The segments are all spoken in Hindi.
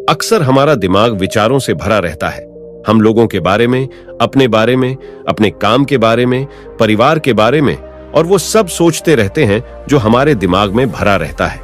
अक्सर हमारा दिमाग विचारों से भरा रहता है। हम लोगों के बारे में, अपने काम के बारे में, परिवार के बारे में, और वो सब सोचते रहते हैं जो हमारे दिमाग में भरा रहता है।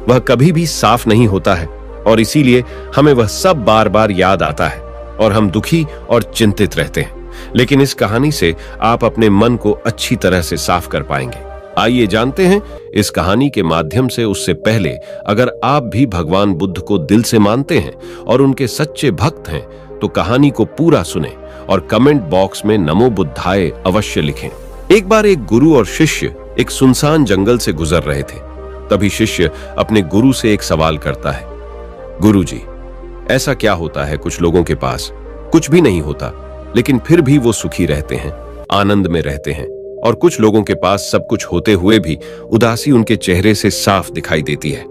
वह कभी भी साफ नहीं होता है और इसीलिए हमें वह सब बार बार याद आता है और हम दुखी और चिंतित रहते हैं। लेकिन इस कहानी से आप अपने मन को अच्छी तरह से साफ कर पाएंगे। आइए जानते हैं इस कहानी के माध्यम से। उससे पहले अगर आप भी भगवान बुद्ध को दिल से मानते हैं और उनके सच्चे भक्त हैं तो कहानी को पूरा सुनें और कमेंट बॉक्स में नमो बुद्धाय अवश्य लिखें। एक बार एक गुरु और शिष्य एक सुनसान जंगल से गुजर रहे थे। तभी शिष्य अपने गुरु से एक सवाल करता है, गुरुजी, ऐसा क्या होता है कुछ लोगों के पास कुछ भी नहीं होता लेकिन फिर भी वो सुखी रहते हैं, आनंद में रहते हैं, और कुछ लोगों के पास सब कुछ होते हुए भी उदासी उनके चेहरे से साफ दिखाई देती है।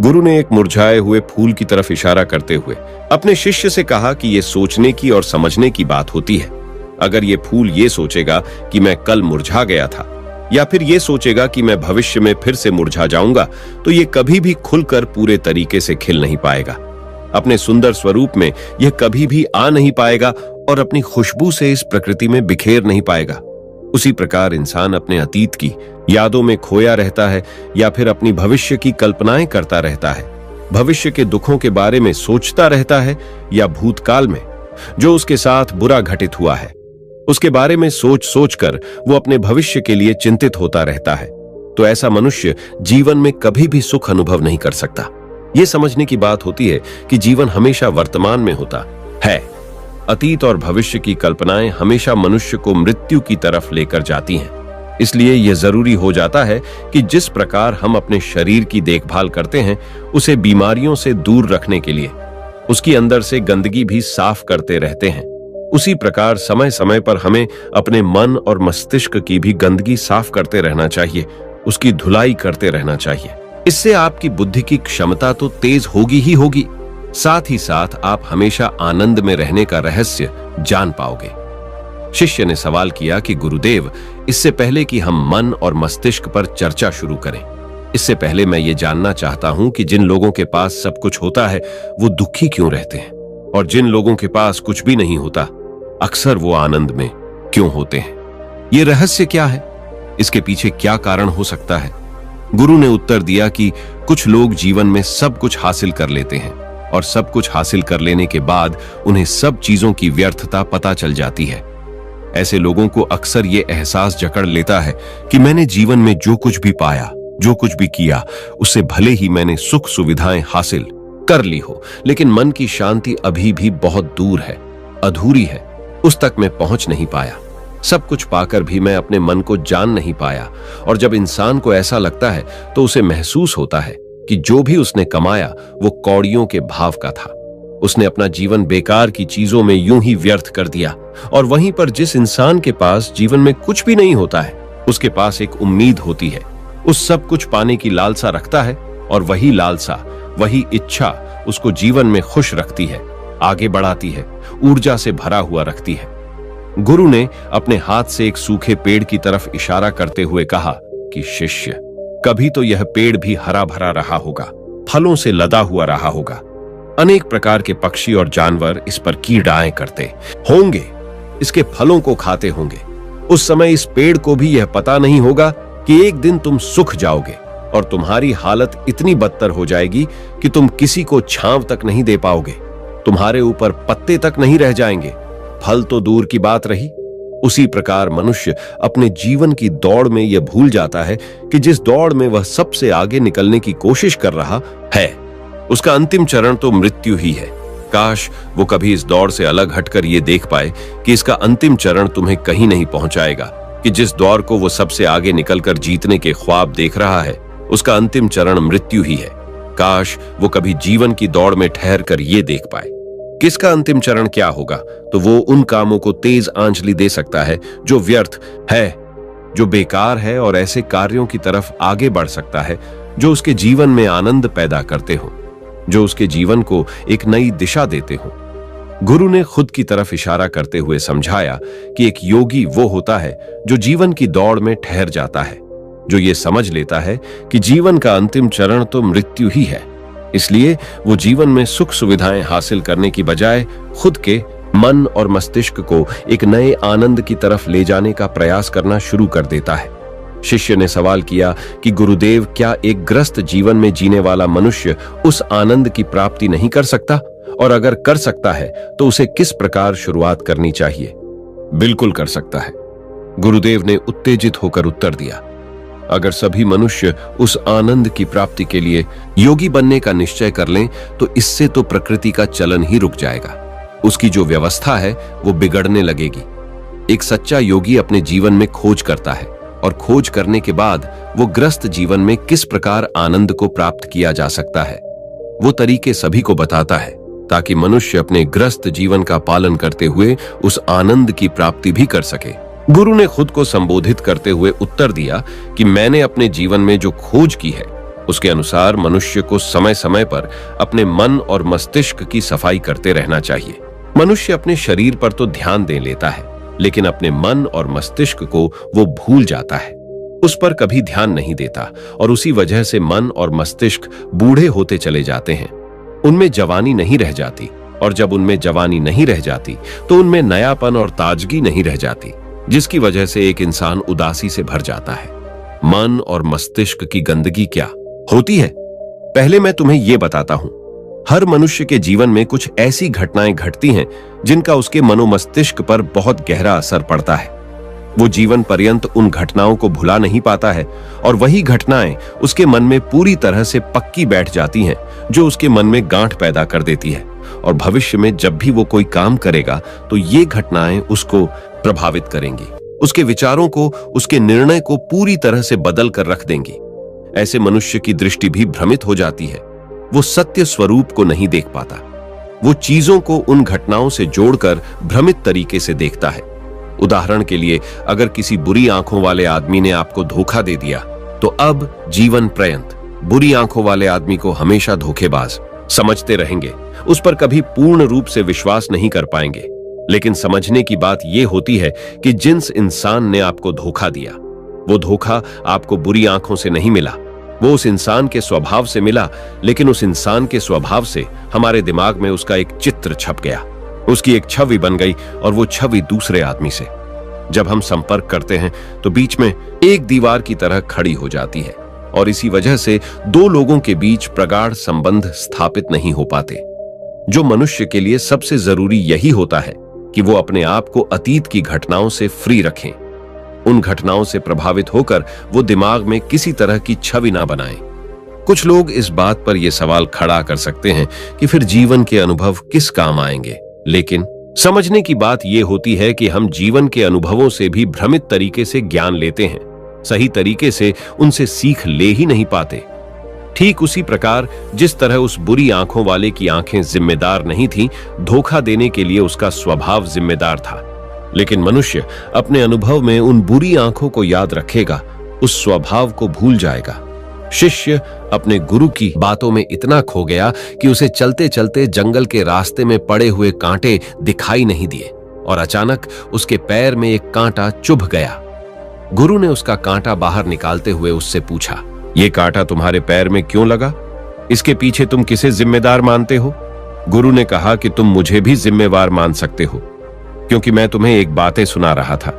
गुरु ने एक मुरझाए हुए फूल की तरफ इशारा करते हुए अपने शिष्य से कहा कि यह सोचने की और समझने की बात होती है। अगर ये फूल ये सोचेगा कि मैं कल मुरझा गया था, या फिर ये सोचेगा कि मैं भविष्य में फिर से मुरझा जाऊंगा, तो ये कभी भी खुलकर पूरे तरीके से खिल नहीं पाएगा। अपने सुंदर स्वरूप में यह कभी भी आ नहीं पाएगा और अपनी खुशबू से इस प्रकृति में बिखेर नहीं पाएगा। उसी प्रकार इंसान अपने अतीत की यादों में खोया रहता है या फिर अपनी भविष्य की कल्पनाएं करता रहता है। भविष्य के दुखों के बारे में सोचता रहता है या भूतकाल में जो उसके साथ बुरा घटित हुआ है उसके बारे में सोच सोचकर वो अपने भविष्य के लिए चिंतित होता रहता है। तो ऐसा मनुष्य जीवन में कभी भी सुख अनुभव नहीं कर सकता। ये समझने की बात होती है कि जीवन हमेशा वर्तमान में होता है। अतीत और भविष्य की कल्पनाएं हमेशा मनुष्य को मृत्यु की तरफ लेकर जाती हैं। इसलिए यह जरूरी हो जाता है कि जिस प्रकार हम अपने शरीर की देखभाल करते हैं उसे बीमारियों से दूर रखने के लिए उसकी अंदर से गंदगी भी साफ करते रहते हैं, उसी प्रकार समय समय पर हमें अपने मन और मस्तिष्क की भी गंदगी साफ करते रहना चाहिए, उसकी धुलाई करते रहना चाहिए। इससे आपकी बुद्धि की क्षमता तो तेज होगी ही होगी, साथ ही साथ आप हमेशा आनंद में रहने का रहस्य जान पाओगे। शिष्य ने सवाल किया कि गुरुदेव, इससे पहले कि हम मन और मस्तिष्क पर चर्चा शुरू करें, इससे पहले मैं ये जानना चाहता हूं कि जिन लोगों के पास सब कुछ होता है वो दुखी क्यों रहते हैं, और जिन लोगों के पास कुछ भी नहीं होता अक्सर वो आनंद में क्यों होते हैं? ये रहस्य क्या है? इसके पीछे क्या कारण हो सकता है? गुरु ने उत्तर दिया कि कुछ लोग जीवन में सब कुछ हासिल कर लेते हैं और सब कुछ हासिल कर लेने के बाद उन्हें सब चीजों की व्यर्थता पता चल जाती है। ऐसे लोगों को अक्सर ये एहसास जकड़ लेता है कि मैंने जीवन में जो कुछ भी पाया, जो कुछ भी किया, उससे भले ही मैंने सुख सुविधाएं हासिल कर ली हो, लेकिन मन की शांति अभी भी बहुत दूर है, अधूरी है, उस तक मैं पहुंच नहीं पाया। सब कुछ पाकर भी मैं अपने मन को जान नहीं पाया। और जब इंसान को ऐसा लगता है तो उसे महसूस होता है कि जो भी उसने कमाया वो कौड़ियों के भाव का था। उसने अपना जीवन बेकार की चीजों में यूं ही व्यर्थ कर दिया। और वहीं पर जिस इंसान के पास जीवन में कुछ भी नहीं होता है उसके पास एक उम्मीद होती है, उस सब कुछ पाने की लालसा रखता है, और वही लालसा, वही इच्छा उसको जीवन में खुश रखती है, आगे बढ़ाती है, ऊर्जा से भरा हुआ रखती है। गुरु ने अपने हाथ से एक सूखे पेड़ की तरफ इशारा करते हुए कहा कि शिष्य, कभी तो यह पेड़ भी हरा भरा रहा होगा, फलों से लदा हुआ रहा होगा। अनेक प्रकार के पक्षी और जानवर इस पर कीड़ाएं करते होंगे, इसके फलों को खाते होंगे। उस समय इस पेड़ को भी यह पता नहीं होगा कि एक दिन तुम सूख जाओगे और तुम्हारी हालत इतनी बदतर हो जाएगी कि तुम किसी को छांव तक नहीं दे पाओगे, तुम्हारे ऊपर पत्ते तक नहीं रह जाएंगे, फल तो दूर की बात रही। उसी प्रकार मनुष्य अपने जीवन की दौड़ में यह भूल जाता है कि जिस दौड़ में वह सबसे आगे निकलने की कोशिश कर रहा है उसका अंतिम चरण तो मृत्यु ही है। काश वो कभी इस दौड़ से अलग हटकर ये देख पाए कि इसका अंतिम चरण तुम्हें कहीं नहीं पहुंचाएगा, कि जिस दौड़ को वो सबसे आगे निकलकर जीतने के ख्वाब देख रहा है उसका अंतिम चरण मृत्यु ही है। काश वो कभी जीवन की दौड़ में ठहर कर ये देख पाए किसका अंतिम चरण क्या होगा, तो वो उन कामों को तेज आंचली दे सकता है जो व्यर्थ है, जो बेकार है, और ऐसे कार्यों की तरफ आगे बढ़ सकता है जो उसके जीवन में आनंद पैदा करते हो, जो उसके जीवन को एक नई दिशा देते हो। गुरु ने खुद की तरफ इशारा करते हुए समझाया कि एक योगी वो होता है जो जीवन की दौड़ में ठहर जाता है, जो ये समझ लेता है कि जीवन का अंतिम चरण तो मृत्यु ही है, इसलिए वो जीवन में सुख सुविधाएं हासिल करने की बजाय खुद के मन और मस्तिष्क को एक नए आनंद की तरफ ले जाने का प्रयास करना शुरू कर देता है। शिष्य ने सवाल किया कि गुरुदेव, क्या एक ग्रस्त जीवन में जीने वाला मनुष्य उस आनंद की प्राप्ति नहीं कर सकता, और अगर कर सकता है तो उसे किस प्रकार शुरुआत करनी चाहिए? बिल्कुल कर सकता है, गुरुदेव ने उत्तेजित होकर उत्तर दिया। अगर सभी मनुष्य उस आनंद की प्राप्ति के लिए योगी बनने का निश्चय कर लें तो इससे तो प्रकृति का चलन ही रुक जाएगा। उसकी जो व्यवस्था है वो बिगड़ने लगेगी। एक सच्चा योगी अपने जीवन में खोज करता है और खोज करने के बाद वो ग्रस्त जीवन में किस प्रकार आनंद को प्राप्त किया जा सकता है वो तरीके सभी को बताता है, ताकि मनुष्य अपने ग्रस्त जीवन का पालन करते हुए उस आनंद की प्राप्ति भी कर सके। गुरु ने खुद को संबोधित करते हुए उत्तर दिया कि मैंने अपने जीवन में जो खोज की है उसके अनुसार मनुष्य को समय समय पर अपने मन और मस्तिष्क की सफाई करते रहना चाहिए। मनुष्य अपने शरीर पर तो ध्यान दे लेता है, लेकिन अपने मन और मस्तिष्क को वो भूल जाता है, उस पर कभी ध्यान नहीं देता, और उसी वजह से मन और मस्तिष्क बूढ़े होते चले जाते हैं। उनमें जवानी नहीं रह जाती, और जब उनमें जवानी नहीं रह जाती तो उनमें नयापन और ताजगी नहीं रह जाती, जिसकी वजह से एक इंसान उदासी से भर जाता है। मन और मस्तिष्क की गंदगी क्या होती है, पहले मैं तुम्हें यह बताता हूं। हर मनुष्य के जीवन में कुछ ऐसी घटनाएं घटती हैं जिनका उसके मनोमस्तिष्क पर बहुत गहरा असर पड़ता है। वो जीवन पर्यंत उन घटनाओं को भुला नहीं पाता है, और वही घटनाएं उसके मन में पूरी तरह से पक्की बैठ जाती हैं, जो उसके मन में गांठ पैदा कर देती है। और भविष्य में जब भी वो कोई काम करेगा तो ये घटनाएं उसको प्रभावित करेंगी, उसके विचारों को, उसके निर्णय को पूरी तरह से बदल कर रख देंगी। ऐसे मनुष्य की दृष्टि भी भ्रमित हो जाती है, वो सत्य स्वरूप को नहीं देख पाता। वो चीजों को उन घटनाओं से जोड़कर भ्रमित तरीके से देखता है। उदाहरण के लिए, अगर किसी बुरी आंखों वाले आदमी ने आपको धोखा दे दिया तो अब जीवन पर्यंत बुरी आंखों वाले आदमी को हमेशा धोखेबाज समझते रहेंगे, उस पर कभी पूर्ण रूप से विश्वास नहीं कर पाएंगे। लेकिन समझने की बात यह होती है कि जिस इंसान ने आपको धोखा दिया, वो धोखा आपको बुरी आंखों से नहीं मिला, वो उस इंसान के स्वभाव से मिला। लेकिन उस इंसान के स्वभाव से हमारे दिमाग में उसका एक चित्र छप गया, उसकी एक छवि बन गई, और वो छवि दूसरे आदमी से जब हम संपर्क करते हैं तो बीच में एक दीवार की तरह खड़ी हो जाती है, और इसी वजह से दो लोगों के बीच प्रगाढ़ संबंध स्थापित नहीं हो पाते। जो मनुष्य के लिए सबसे जरूरी यही होता है कि वो अपने आप को अतीत की घटनाओं से फ्री रखें। उन घटनाओं से प्रभावित होकर वो दिमाग में किसी तरह की छवि ना बनाएं। कुछ लोग इस बात पर यह सवाल खड़ा कर सकते हैं कि फिर जीवन के अनुभव किस काम आएंगे, लेकिन समझने की बात यह होती है कि हम जीवन के अनुभवों से भी भ्रमित तरीके से ज्ञान लेते हैं, सही तरीके से उनसे सीख ले ही नहीं पाते। ठीक उसी प्रकार जिस तरह उस बुरी आंखों वाले की आंखें जिम्मेदार नहीं थीं, धोखा देने के लिए उसका स्वभाव जिम्मेदार था। लेकिन मनुष्य अपने अनुभव में उन बुरी आंखों को याद रखेगा, उस स्वभाव को भूल जाएगा। शिष्य अपने गुरु की बातों में इतना खो गया कि उसे चलते चलते जंगल के रास्ते में पड़े हुए कांटे दिखाई नहीं दिए, और अचानक उसके पैर में एक कांटा चुभ गया। गुरु ने उसका कांटा बाहर निकालते हुए उससे पूछा, ये कांटा तुम्हारे पैर में क्यों लगा? इसके पीछे तुम किसे जिम्मेदार मानते हो? गुरु ने कहा कि तुम मुझे भी जिम्मेवार मान सकते हो, क्योंकि मैं तुम्हें एक बातें सुना रहा था।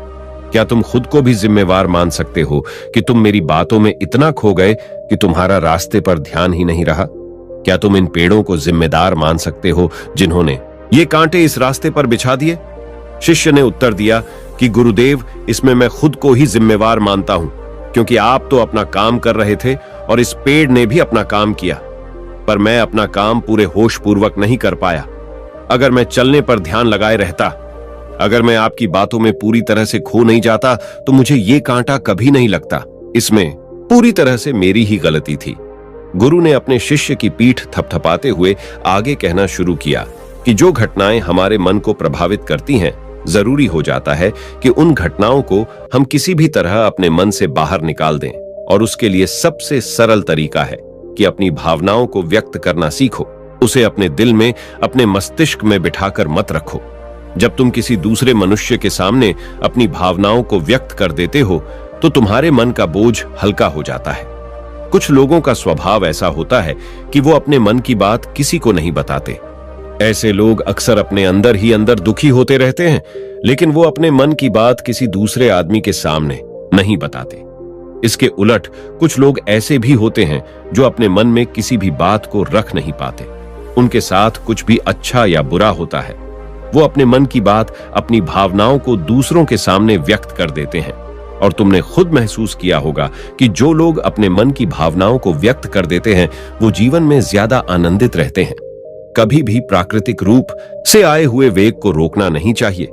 क्या तुम खुद को भी जिम्मेवार मान सकते हो कि तुम मेरी बातों में इतना खो गए कि तुम्हारा रास्ते पर ध्यान ही नहीं रहा? क्या तुम इन पेड़ों को जिम्मेदार मान सकते हो जिन्होंने ये कांटे इस रास्ते पर बिछा दिए? शिष्य ने उत्तर दिया कि गुरुदेव, इसमें मैं खुद को ही जिम्मेवार मानता हूं, क्योंकि आप तो अपना काम कर रहे थे और इस पेड़ ने भी अपना काम किया, पर मैं अपना काम पूरे होश पूर्वक नहीं कर पाया। अगर मैं चलने पर ध्यान लगाए रहता, अगर मैं आपकी बातों में पूरी तरह से खो नहीं जाता, तो मुझे ये कांटा कभी नहीं लगता। इसमें पूरी तरह से मेरी ही गलती थी। गुरु ने अपने शिष्य की पीठ थपथपाते हुए आगे कहना शुरू किया कि जो घटनाएं हमारे मन को प्रभावित करती हैं, जरूरी हो जाता है कि उन घटनाओं को हम किसी भी तरह अपने मन से बाहर निकाल दें, और उसके लिए सबसे सरल तरीका है कि अपनी भावनाओं को व्यक्त करना सीखो। उसे अपने दिल में, अपने मस्तिष्क में बिठाकर मत रखो। जब तुम किसी दूसरे मनुष्य के सामने अपनी भावनाओं को व्यक्त कर देते हो तो तुम्हारे मन का बोझ हल्का हो जाता है। कुछ लोगों का स्वभाव ऐसा होता है कि वो अपने मन की बात किसी को नहीं बताते। ऐसे लोग अक्सर अपने अंदर ही अंदर दुखी होते रहते हैं, लेकिन वो अपने मन की बात किसी दूसरे आदमी के सामने नहीं बताते। इसके उलट कुछ लोग ऐसे भी होते हैं जो अपने मन में किसी भी बात को रख नहीं पाते। उनके साथ कुछ भी अच्छा या बुरा होता है, वो अपने मन की बात, अपनी भावनाओं को दूसरों के सामने व्यक्त कर देते हैं। और तुमने खुद महसूस किया होगा कि जो लोग अपने मन की भावनाओं को व्यक्त कर देते हैं वो जीवन में ज्यादा आनंदित रहते हैं। कभी भी प्राकृतिक रूप से आए हुए वेग को रोकना नहीं चाहिए।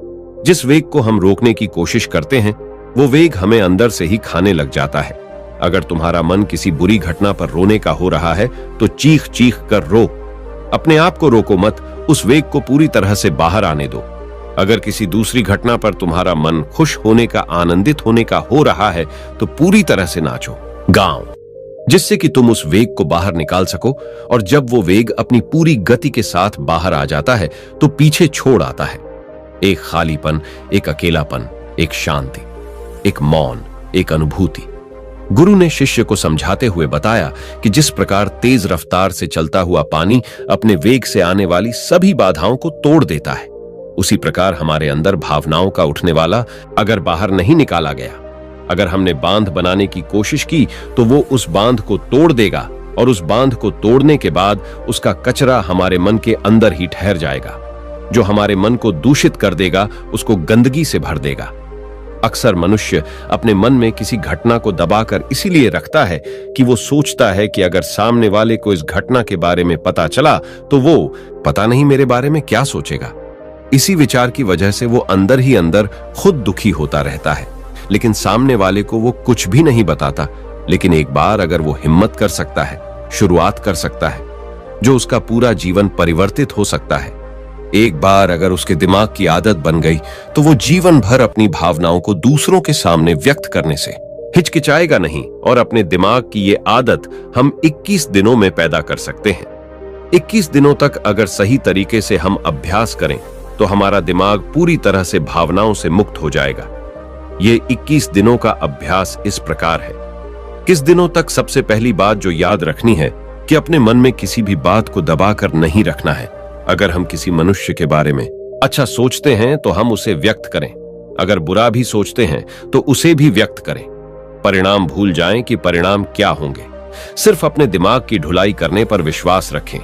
जिस वेग को हम रोकने की कोशिश करते हैं वो वेग हमें अंदर से ही खाने लग जाता है। अगर तुम्हारा मन किसी बुरी घटना पर रोने का हो रहा है तो चीख चीख कर रो, अपने आप को रोको मत, उस वेग को पूरी तरह से बाहर आने दो। अगर किसी दूसरी घटना पर तुम्हारा मन खुश होने का, आनंदित होने का हो रहा है तो पूरी तरह से नाचो, गाओ, जिससे कि तुम उस वेग को बाहर निकाल सको। और जब वो वेग अपनी पूरी गति के साथ बाहर आ जाता है तो पीछे छोड़ आता है एक खालीपन, एक अकेलापन, एक शांति, एक मौन, एक अनुभूति। गुरु ने शिष्य को समझाते हुए बताया कि जिस प्रकार तेज रफ्तार से चलता हुआ पानी अपने वेग से आने वाली सभी बाधाओं को तोड़ देता है, उसी प्रकार हमारे अंदर भावनाओं का उठने वाला अगर बाहर नहीं निकाला गया, अगर हमने बांध बनाने की कोशिश की तो वो उस बांध को तोड़ देगा। और उस बांध को तोड़ने के बाद उसका कचरा हमारे मन के अंदर ही ठहर जाएगा, जो हमारे मन को दूषित कर देगा, उसको गंदगी से भर देगा। अक्सर मनुष्य अपने मन में किसी घटना को दबाकर इसीलिए रखता है कि वो सोचता है कि अगर सामने वाले को इस घटना के बारे में पता चला तो वो पता नहीं मेरे बारे में क्या सोचेगा। इसी विचार की वजह से वो अंदर ही अंदर खुद दुखी होता रहता है, लेकिन सामने वाले को वो कुछ भी नहीं बताता। लेकिन एक बार अगर वो हिम्मत कर सकता है, शुरुआत कर सकता है, जो उसका पूरा जीवन परिवर्तित हो सकता है। एक बार अगर उसके दिमाग की आदत बन गई तो वो जीवन भर अपनी भावनाओं को दूसरों के सामने व्यक्त करने से हिचकिचाएगा नहीं। और अपने दिमाग की ये आदत हम 21 दिनों में पैदा कर सकते हैं। 21 दिनों तक अगर सही तरीके से हम अभ्यास करें तो हमारा दिमाग पूरी तरह से भावनाओं से मुक्त हो जाएगा। ये 21 दिनों का अभ्यास इस प्रकार है। किस दिनों तक? सबसे पहली बात जो याद रखनी है कि अपने मन में किसी भी बात को दबाकर नहीं रखना है। अगर हम किसी मनुष्य के बारे में अच्छा सोचते हैं तो हम उसे व्यक्त करें, अगर बुरा भी सोचते हैं तो उसे भी व्यक्त करें। परिणाम भूल जाएं कि परिणाम क्या होंगे, सिर्फ अपने दिमाग की ढुलाई करने पर विश्वास रखें।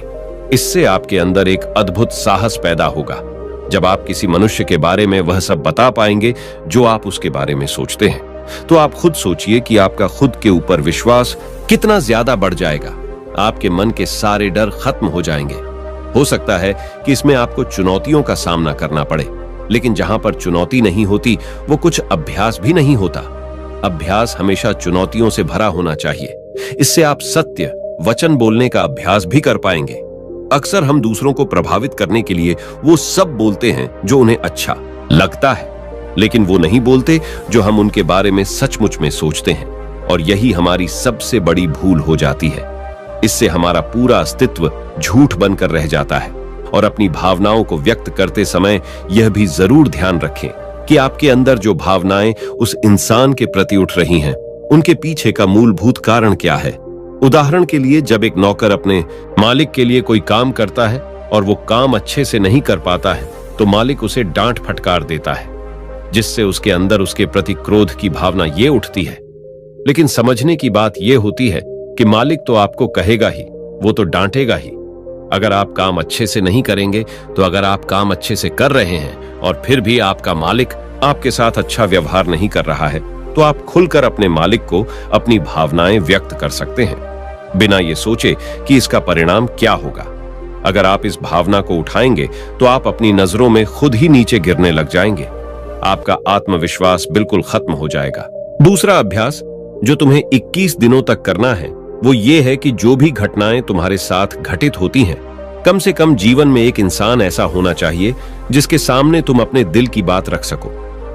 इससे आपके अंदर एक अद्भुत साहस पैदा होगा। जब आप किसी मनुष्य के बारे में वह सब बता पाएंगे जो आप उसके बारे में सोचते हैं, तो आप खुद सोचिए कि आपका खुद के ऊपर विश्वास कितना ज्यादा बढ़ जाएगा। आपके मन के सारे डर खत्म हो जाएंगे। हो सकता है कि इसमें आपको चुनौतियों का सामना करना पड़े, लेकिन जहां पर चुनौती नहीं होती वो कुछ अभ्यास भी नहीं होता। अभ्यास हमेशा चुनौतियों से भरा होना चाहिए। इससे आप सत्य वचन बोलने का अभ्यास भी कर पाएंगे। अक्सर हम दूसरों को प्रभावित करने के लिए वो सब बोलते हैं जो उन्हें अच्छा लगता है, लेकिन वो नहीं बोलते जो हम उनके बारे में सचमुच में सोचते हैं। और यही हमारी सबसे बड़ी भूल हो जाती है। इससे हमारा पूरा अस्तित्व झूठ बनकर रह जाता है। और अपनी भावनाओं को व्यक्त करते समय यह भी जरूर ध्यान रखें कि आपके अंदर जो भावनाएं उस इंसान के प्रति उठ रही हैं, उनके पीछे का मूलभूत कारण क्या है। उदाहरण के लिए, जब एक नौकर अपने मालिक के लिए कोई काम करता है और वो काम अच्छे से नहीं कर पाता है तो मालिक उसे डांट फटकार देता है, जिससे उसके अंदर उसके प्रति क्रोध की भावना ये उठती है। लेकिन समझने की बात यह होती है कि मालिक तो आपको कहेगा ही, वो तो डांटेगा ही। अगर आप काम अच्छे से नहीं करेंगे तो अगर आप काम अच्छे से कर रहे हैं और फिर भी आपका मालिक आपके साथ अच्छा व्यवहार नहीं कर रहा है तो आप खुलकर अपने मालिक को अपनी भावनाएं व्यक्त कर सकते हैं, बिना ये सोचे कि इसका परिणाम क्या होगा। अगर आप इस भावना को उठाएंगे तो आप अपनी नजरों में खुद ही नीचे गिरने लग जाएंगे। आपका आत्मविश्वास बिल्कुल खत्म हो जाएगा। दूसरा अभ्यास जो तुम्हें 21 दिनों तक करना है वो ये है कि जो भी घटनाएं तुम्हारे साथ घटित होती हैं, कम से कम जीवन में एक इंसान ऐसा होना चाहिए जिसके सामने तुम अपने दिल की बात रख सको।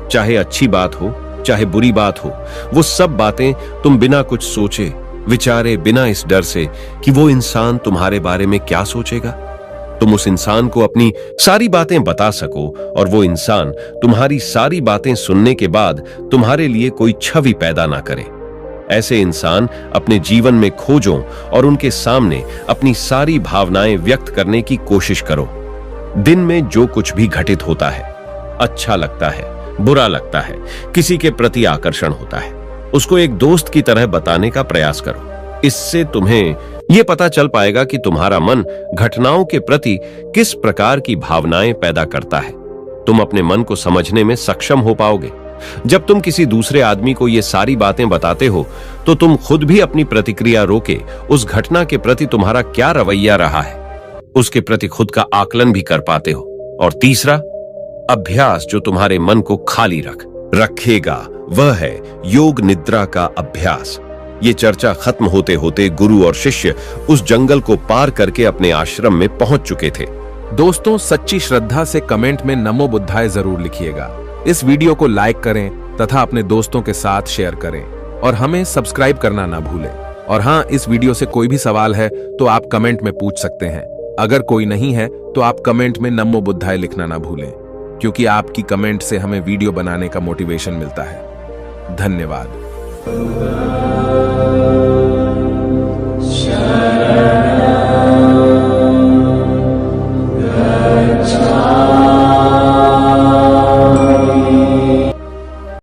चाहे अच्छी बात हो, चाहे बुरी बात हो, वो सब बातें तुम बिना कुछ सोचे विचारे, बिना इस डर से कि वो इंसान तुम्हारे बारे में क्या सोचेगा, तुम उस इंसान को अपनी सारी बातें बता सको और वो इंसान तुम्हारी सारी बातें सुनने के बाद तुम्हारे लिए कोई छवि पैदा ना करे। ऐसे इंसान अपने जीवन में खोजो और उनके सामने अपनी सारी भावनाएं व्यक्त करने की कोशिश करो। दिन में जो कुछ भी घटित होता है, अच्छा लगता है, बुरा लगता है, किसी के प्रति आकर्षण होता है, उसको एक दोस्त की तरह बताने का प्रयास करो। इससे तुम्हें यह पता चल पाएगा कि तुम्हारा मन घटनाओं के प्रति किस प्रकार की भावनाएं पैदा करता है। तुम अपने मन को समझने में सक्षम हो पाओगे। जब तुम किसी दूसरे आदमी को ये सारी बातें बताते हो तो तुम खुद भी अपनी प्रतिक्रिया रोके उस घटना के प्रति तुम्हारा क्या रवैया रहा है, उसके प्रति खुद का आकलन भी कर पाते हो। और तीसरा अभ्यास जो तुम्हारे मन को खाली रखेगा वह है योग निद्रा का अभ्यास। ये चर्चा खत्म होते होते गुरु और शिष्य उस जंगल को पार करके अपने आश्रम में पहुंच चुके थे। दोस्तों, सच्ची श्रद्धा से कमेंट में नमो बुद्धाय जरूर लिखिएगा। इस वीडियो को लाइक करें तथा अपने दोस्तों के साथ शेयर करें और हमें सब्सक्राइब करना ना भूलें। और हाँ, इस वीडियो से कोई भी सवाल है तो आप कमेंट में पूछ सकते हैं। अगर कोई नहीं है तो आप कमेंट में नमो बुद्धाय लिखना ना भूलें, क्योंकि आपकी कमेंट से हमें वीडियो बनाने का मोटिवेशन मिलता है। धन्यवाद।